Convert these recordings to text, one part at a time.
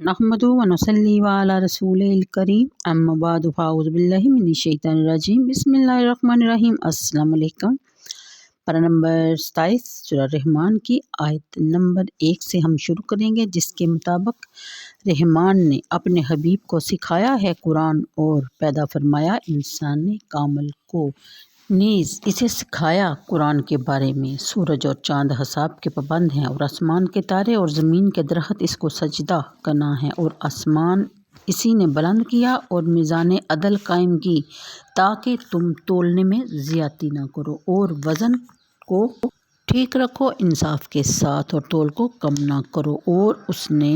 नहमदु व नसल्ली अला रसूलिल करीम अम्मा बाद फ़ाऊज़ु बिल्लाहि मिनश शैतानिर रजीम बिस्मिल्लाहिर रहमानिर रहीम। अस्सलाम वालेकुम। पारा नंबर 27 सूरह रहमान की आयत नंबर 1 से हम शुरू करेंगे, जिसके मुताबिक रहमान ने अपने हबीब को सिखाया है कुरान और पैदा फरमाया इंसान कामल को, नीज़ इसे सिखाया कुरान के बारे में। सूरज और चाँद हिसाब के पाबंद हैं और आसमान के तारे और ज़मीन के दरख्त इसको सजदा करना है, और आसमान इसी ने बुलंद किया और मीज़ान अदल कायम की ताकि तुम तोलने में ज़्यादती ना करो और वज़न को ठीक रखो इंसाफ के साथ और तोल को कम ना करो। और उसने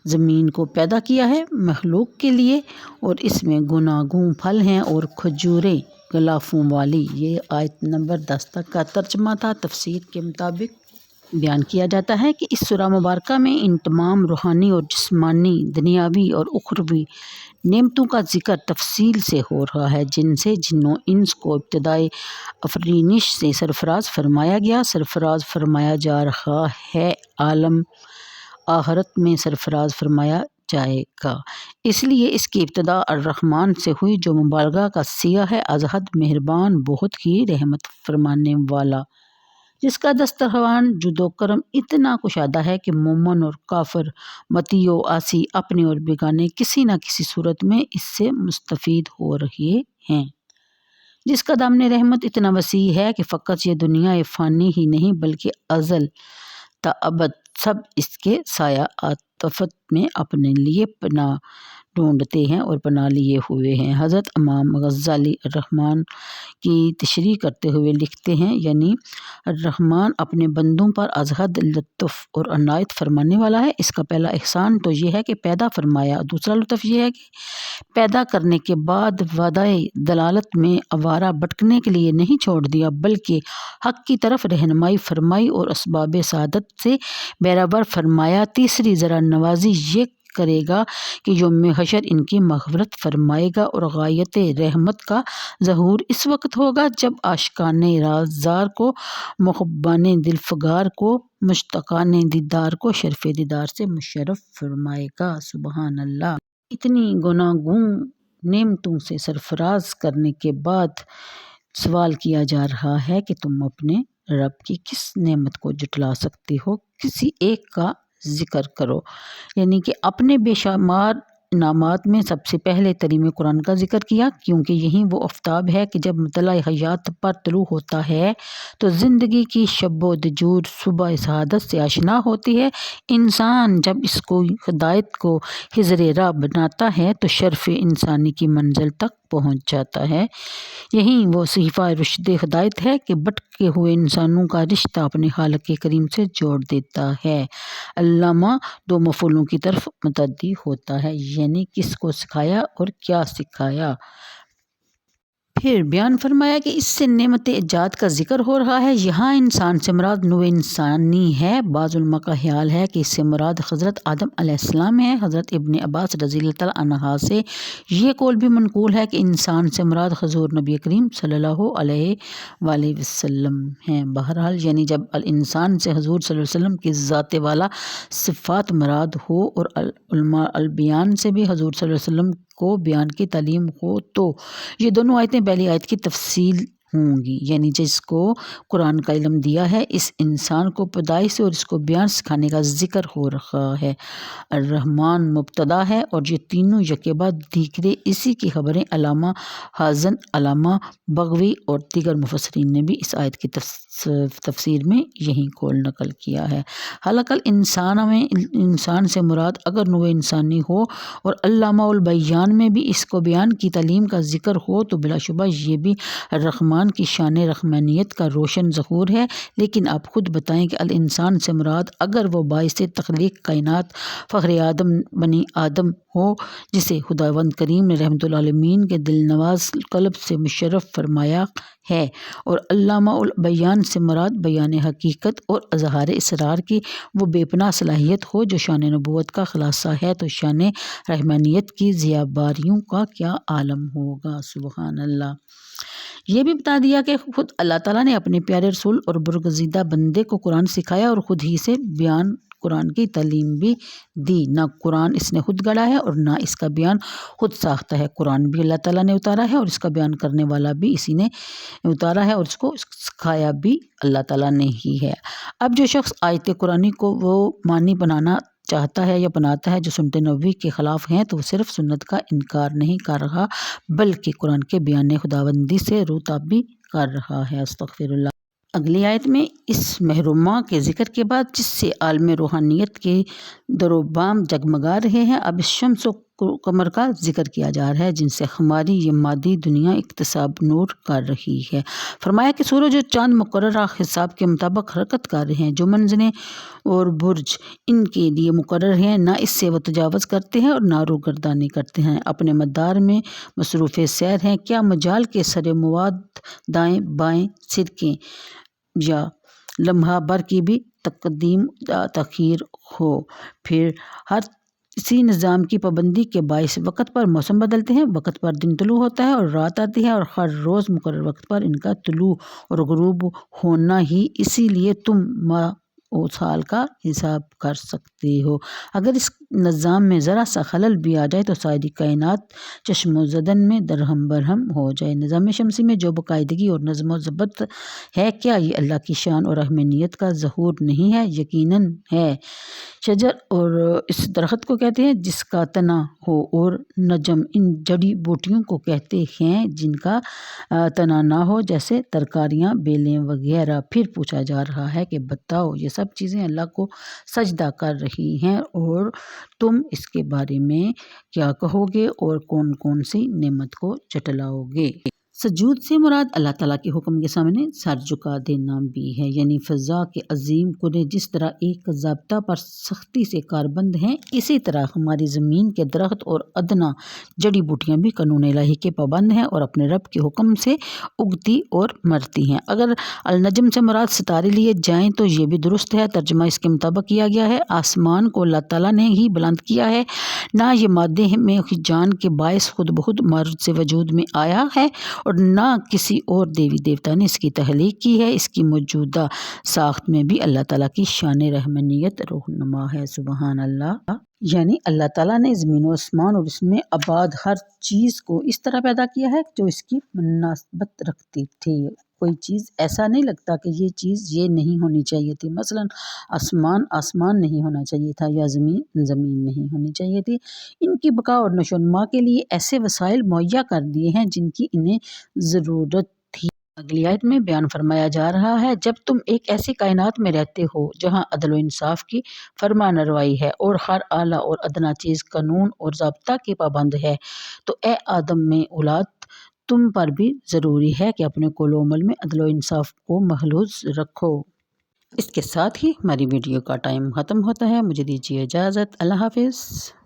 ज़मीन को पैदा किया है मखलूक के लिए और इसमें गुनागूं फल हैं और खजूरें गलाफों वाली। ये आयत नंबर 10 तक का तर्जमा था। तफसीर के मुताबिक बयान किया जाता है कि इस सूरह मुबारक में इन तमाम रूहानी और जिस्मानी, दुनियावी और उखरवी नेमतों का जिक्र तफसील से हो रहा है, जिनसे जिन्नों इंस को इब्तिदाई अफरीनिश से सरफराज फरमाया गया, सरफराज फरमाया जा रहा है, आलम आखिरत में सरफराज फरमाया जाएगा। इसलिए इसकी इब्तिदा अर्रहमान से हुई, जो मुबालगा का सिया है, अज़हद मेहरबान बहुत ही रहमत फरमाने वाला, जिसका दस्तरखान जुदो करम इतना कुशादा है कि मोमन और काफिर, मतीयो आसी, अपने और बेगाने किसी न किसी सूरत में इससे मुस्तफ़ीद हो रहे हैं। जिसका दामने रहमत इतना वसी है कि फ़कत ये दुनिया फ़ानी ही नहीं बल्कि अज़ल ता अबद सब इसके साया आतफत में अपने लिए पनाह ढूंढते हैं और पनाह लिए हुए हैं। हज़रत इमाम गज़्ज़ाली रहमान की तशरीह करते हुए लिखते हैं, यानी रहमान अपने बंदों पर अज़हद लुत्फ़ और अनायत फरमाने वाला है। इसका पहला एहसान तो ये है कि पैदा फरमाया, दूसरा लुत्फ़ ये है कि पैदा करने के बाद वादाए दलालत में आवारा भटकने के लिए नहीं छोड़ दिया, बल्कि हक़ की तरफ रहनुमाई फरमाई और असबाब सादत से बराबर फरमाया। तीसरी ज़रा नवाजी ये करेगा कि यौम हशर इनकी मग़फ़िरत फरमाएगा और गायत रहमत का ज़हूर इस वक्त होगा जब आशिकाने राज़दार को, मुहब्बाने दिलफगार को, मुश्ताकाने दीदार को शर्फ़ दीदार से मुशर्रफ फरमाएगा। सुबहान अल्लाह। इतनी गुनागूं नेमतों से सरफराज करने के बाद सवाल किया जा रहा है कि तुम अपने रब की किस नेमत को जुटला सकती हो, किसी एक का जिक्र करो। यानी कि अपने बेशुमार इनामात में सबसे पहले तरीम कुरान का जिक्र किया, क्योंकि यही वो आफ्ताब है कि जब मतला हयात पर तुलू होता है तो ज़िंदगी की शब्बो दजूर सुबह शहादत से आशना होती है। इंसान जब इसको हिदायत को हिजरे राह बनाता है तो शर्फ़ इंसानी की मंजिल तक पहुँच जाता है। यही वो सहीफ़ा रुश्द हिदायत है कि भटके हुए इंसानों का रिश्ता अपने खालिक करीम से जोड़ देता है। अल्लामा दो मफ़ूलों की तरफ मुतद्दी होता है, यानी किसको सिखाया और क्या सिखाया। फिर बयान फरमाया कि इससे नेमत इजाद का जिक्र हो रहा है। यहाँ इंसान से मुराद नूए इंसानी है। बाज़ उलमा का ख्याल है कि इससे मुराद हज़रत आदम अलैहिस्सलाम है। हज़रत इब्न अब्बास रज़ियल्लाहु तआला अन्हा से ये कौल भी मनकूल है कि इंसान से मुराद हुज़ूर नबी करीम सल्लल्लाहु अलैहि वसल्लम हैं। बहरहाल यानी जब इंसान से हुज़ूर सल्लल्लाहु अलैहि वसल्लम की ज़ात वाला सिफ़ात मुराद हो और उलमा अल बयान से भी हुज़ूर सल्लल्लाहु अलैहि वसल्लम को बयान की तालीम हो, तो ये दोनों आयतें पहली आयत की तफसील होंगी। यानी जिसको कुरान का इल्म दिया है, इस इंसान को पैदाइश से और इसको बयान सिखाने का जिक्र हो रहा है। अर्रहमान मुब्तदा है और ये तीनों यके बाद दीगरे इसी की खबरें अलामा हाज़न, अलामा बग़वी और दीगर मुफस्सिरीन ने भी इस आयत की तफसीर में यही कौल नकल किया है। हलाकल इंसान में इंसान से मुराद अगर नूए इंसानी हो और अल्लामा उल बयान में भी इसको बयान की तालीम का जिक्र हो तो बिलाशुबा ये भी रहमान की शान रहमानियत का रोशन ज़हूर है। लेकिन आप खुद बताएं कि अल इंसान से मुराद अगर वो बाइस तख्लीक कायनात फ़ख्र आदम बनी आदम हो, जिसे खुदावंद करीम ने रहमतुल आलमीन के दिल नवाज कल्ब से मुशर्रफ फरमाया है, और अल्लामा उल बयान से मुराद बयान हकीकत और अज़हार इसरार की वो बेपनाह सलाहियत हो जो शान नबूवत का खुलासा है, तो शान रहमानियत की ज़ियाबारियों का क्या आलम होगा। सुबहान अल्लाह। ये भी बता दिया कि खुद अल्लाह ताला ने अपने प्यारे रसूल और बुरगज़ीदा बंदे को कुरान सिखाया और ख़ुद ही से बयान قرآن کی تعلیم بھی دی۔ نہ قرآن اس نے خود گڑھا ہے اور نہ اس کا بیان خود ساختہ ہے، قرآن بھی اللہ تعالیٰ نے اتارا ہے اور اس کا بیان کرنے والا بھی اسی نے اتارا ہے اور اس کو سکھایا بھی اللہ تعالیٰ نے ہی ہے۔ اب جو شخص آیت قرآنی کو وہ معنی بنانا چاہتا ہے یا بناتا ہے جو سنت نبوی کے خلاف ہیں، تو وہ صرف سنت کا انکار نہیں کر رہا بلکہ قرآن کے بیان خداوندی سے روتاب بھی کر رہا ہے۔ استغفر اللہ۔ اگلی آیت میں اس محرومہ کے ذکر کے بعد جس سے عالم روحانیت کے در و بام جگمگا رہے ہیں، اب اس شمس و قمر کا ذکر کیا جا رہا ہے جن سے ہماری یہ مادی دنیا اکتساب نور کر رہی ہے۔ فرمایا کہ سورج اور چاند مقررہ حساب کے مطابق حرکت کر رہے ہیں، جو منزلیں اور برج ان کے لیے مقرر ہیں، نہ اس سے وہ تجاوز کرتے ہیں اور نہ روگردانی کرتے ہیں، اپنے مدار میں مصروف سیر ہیں۔ کیا مجال کے سر مواد دائیں بائیں سرکیں یا لمحہ بھر کی بھی تقدیم تاخیر ہو، پھر ہر اسی نظام کی پابندی کے باعث وقت پر موسم بدلتے ہیں، وقت پر دن طلوع ہوتا ہے اور رات آتی ہے، اور ہر روز مقرر وقت پر ان کا طلوع اور غروب ہونا ہی، اسی لیے تم ماہ و سال کا حساب کر سکتے ہو۔ اگر اس نظام میں ذرا سا خلل بھی آ جائے تو ساری کائنات چشم و زدن میں درہم برہم ہو جائے۔ نظام شمسی میں جو باقاعدگی اور نظم و ضبط ہے، کیا یہ اللہ کی شان اور اہمیت کا ظہور نہیں ہے؟ یقیناً ہے۔ شجر اور اس درخت کو کہتے ہیں جس کا تنا ہو، اور نجم ان جڑی بوٹیوں کو کہتے ہیں جن کا تنا نہ ہو، جیسے ترکاریاں، بیلیں وغیرہ۔ پھر پوچھا جا رہا ہے کہ بتاؤ یہ سب چیزیں اللہ کو سجدہ کر رہی ہیں اور تم اس کے بارے میں کیا کہو گے اور کون کون سی نعمت کو جھٹلاؤ گے؟ سجود سے مراد اللہ تعالیٰ کے حکم کے سامنے سر جھکا دینا بھی ہے، یعنی فضا کے عظیم کنیں جس طرح ایک ضابطہ پر سختی سے کاربند ہیں، اسی طرح ہماری زمین کے درخت اور ادنا جڑی بوٹیاں بھی قانون الہی کے پابند ہیں اور اپنے رب کے حکم سے اگتی اور مرتی ہیں۔ اگر النجم سے مراد ستارے لیے جائیں تو یہ بھی درست ہے، ترجمہ اس کے مطابق کیا گیا ہے۔ آسمان کو اللہ تعالیٰ نے ہی بلند کیا ہے، نہ یہ مادے میں جان کے باعث خود بخود مارج سے وجود میں آیا ہے اور نہ کسی اور دیوی دیوتا نے اس کی تخلیق کی ہے۔ اس کی موجودہ ساخت میں بھی اللہ تعالیٰ کی شان رحمانیت رونما ہے۔ سبحان اللہ۔ یعنی اللہ تعالیٰ نے زمین و آسمان اور اس میں آباد ہر چیز کو اس طرح پیدا کیا ہے جو اس کی مناسبت رکھتی تھی۔ کوئی چیز ایسا نہیں لگتا کہ یہ چیز یہ نہیں ہونی چاہیے تھی، مثلا آسمان آسمان نہیں ہونا چاہیے تھا یا زمین زمین نہیں ہونی چاہیے تھی۔ ان کی بقا اور نشو و نما کے لیے ایسے وسائل مہیا کر دیے ہیں جن کی انہیں ضرورت تھی۔ اگلی آیت میں بیان فرمایا جا رہا ہے، جب تم ایک ایسی کائنات میں رہتے ہو جہاں عدل و انصاف کی فرمانروائی ہے اور ہر اعلیٰ اور ادنا چیز قانون اور ضابطہ کی پابند ہے، تو اے آدم میں اولاد، تم پر بھی ضروری ہے کہ اپنے قول و عمل میں عدل و انصاف کو ملحوظ رکھو۔ اس کے ساتھ ہی ہماری ویڈیو کا ٹائم ختم ہوتا ہے، مجھے دیجیے اجازت۔ اللہ حافظ۔